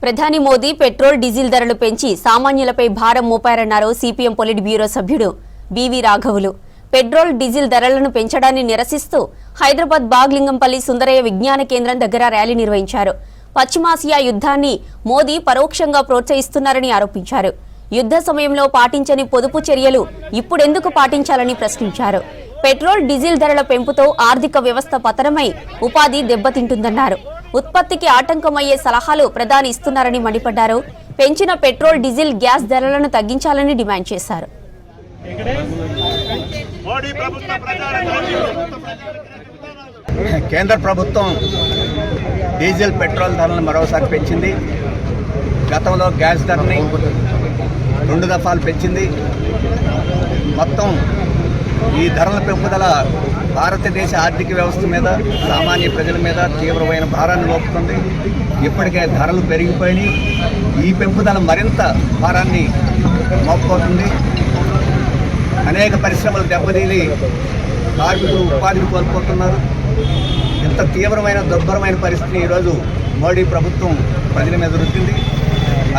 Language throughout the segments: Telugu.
ప్రధాని మోదీ పెట్రోల్ డీజిల్ ధరలు పెంచి సామాన్యులపై భారం మోపారన్నారు సిపిఎం పొలిట్ బ్యూరో సభ్యుడు బివి రాఘవులు. పెట్రోల్ డీజిల్ ధరలను పెంచడాన్ని నిరసిస్తూ హైదరాబాద్ బాగ్లింగంపల్లి సుందరయ్య విజ్ఞాన కేంద్రం దగ్గర ర్యాలీ నిర్వహించారు. పశ్చిమాసియా యుద్ధాన్ని మోదీ పరోక్షంగా ప్రోత్సహిస్తున్నారని ఆరోపించారు. యుద్ధ సమయంలో పాటించని పొదుపు చర్యలు ఇప్పుడెందుకు పాటించాలని ప్రశ్నించారు. పెట్రోల్ డీజిల్ ధరల పెంపుతో ఆర్థిక వ్యవస్థ పతనమై ఉపాధి దెబ్బతింటుందన్నారు. ఉత్పత్తికి ఆటంకమయ్యే సలహాలు ప్రధాని ఇస్తున్నారని మండిపడ్డారు. పెంచిన పెట్రోల్ డీజిల్ గ్యాస్ ధరలను తగ్గించాలని డిమాండ్ చేశారు. కేంద్ర ప్రభుత్వం డీజిల్ పెట్రోల్ ధరలను మరోసారి పెంచింది. గతంలో గ్యాస్ ధరని 2 దఫాలు పెంచింది. మొత్తం ఈ ధరల పెంపుదల భారతదేశ ఆర్థిక వ్యవస్థ మీద, సామాన్య ప్రజల మీద తీవ్రమైన భారాన్ని మోపుతుంది. ఇప్పటికే ధరలు పెరిగిపోయినాయి. ఈ పెంపుదల మరింత భారాన్ని మోపుతుంది. అనేక పరిశ్రమలు దెబ్బతీలి కార్మికులు ఉపాధిని కోల్పోతున్నారు. ఇంత తీవ్రమైన దుర్భరమైన పరిస్థితిని ఈరోజు మోడీ ప్రభుత్వం ప్రజల మీద రుద్దింది.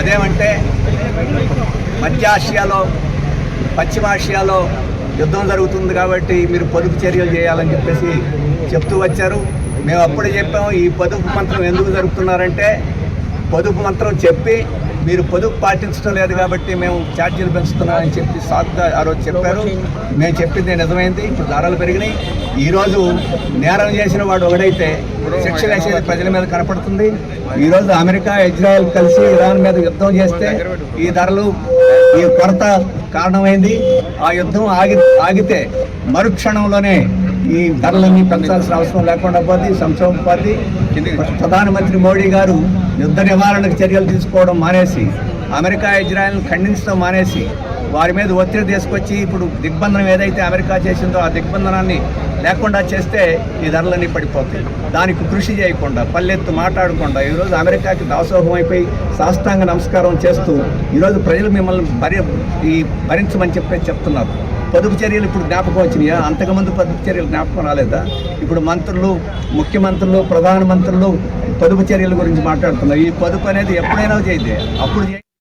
అదేమంటే మధ్య ఆసియాలో, పశ్చిమాసియాలో యుద్ధం జరుగుతుంది కాబట్టి మీరు పొదుపు చర్యలు చేయాలని చెప్పేసి చెప్తూ వచ్చారు. మేము అప్పుడు చెప్పాము, ఈ పొదుపు మంత్రం ఎందుకు జరుపుతున్నారంటే పొదుపు మంత్రం చెప్పి మీరు పొదుపు పాటించడం లేదు కాబట్టి మేము ఛార్జీలు పెంచుతున్నామని చెప్పి సాగుగా ఆ రోజు చెప్పారు. మేము చెప్పింది నిజమైంది. ఇప్పుడు ధరలు పెరిగినాయి. ఈరోజు నేరం చేసిన వాడు ఒకడైతే శిక్ష వేసేది ప్రజల మీద కనపడుతుంది. ఈరోజు అమెరికా, ఇజ్రాయెల్ కలిసి ఇరాన్ మీద యుద్ధం చేస్తే ఈ ధరలు, ఈ కొరత కారణమైంది. ఆ యుద్ధం ఆగితే మరుక్షణంలోనే ఈ ధరలన్నీ పెంచాల్సిన అవసరం లేకుండా పోతే సంక్షోభం పోతే. ప్రధానమంత్రి మోడీ గారు యుద్ధ నివారణకు చర్యలు తీసుకోవడం మానేసి, అమెరికా, ఇజ్రాయెల్ను ఖండించడం మానేసి, వారి మీద ఒత్తిడి తీసుకొచ్చి ఇప్పుడు దిగ్బంధనం ఏదైతే అమెరికా చేసిందో ఆ దిగ్బంధనాన్ని లేకుండా చేస్తే ఈ ధరలన్నీ పడిపోతాయి. దానికి కృషి చేయకుండా, పల్లెత్తు మాట్లాడకుండా ఈరోజు అమెరికాకి దాసోహం అయిపోయి సాష్టాంగ నమస్కారం చేస్తూ ఈరోజు ప్రజలు మిమ్మల్ని భరించమని చెప్తున్నారు. పొదుపు చర్యలు ఇప్పుడు జ్ఞాపకం వచ్చినాయా? అంతకుముందు పొదుపు చర్యలు జ్ఞాపకం రాలేదా? ఇప్పుడు మంత్రులు, ముఖ్యమంత్రులు, ప్రధానమంత్రులు పొదుపు చర్యల గురించి మాట్లాడుతున్నారు. ఈ పొదుపు అనేది ఎప్పుడైనా చేయదే, అప్పుడు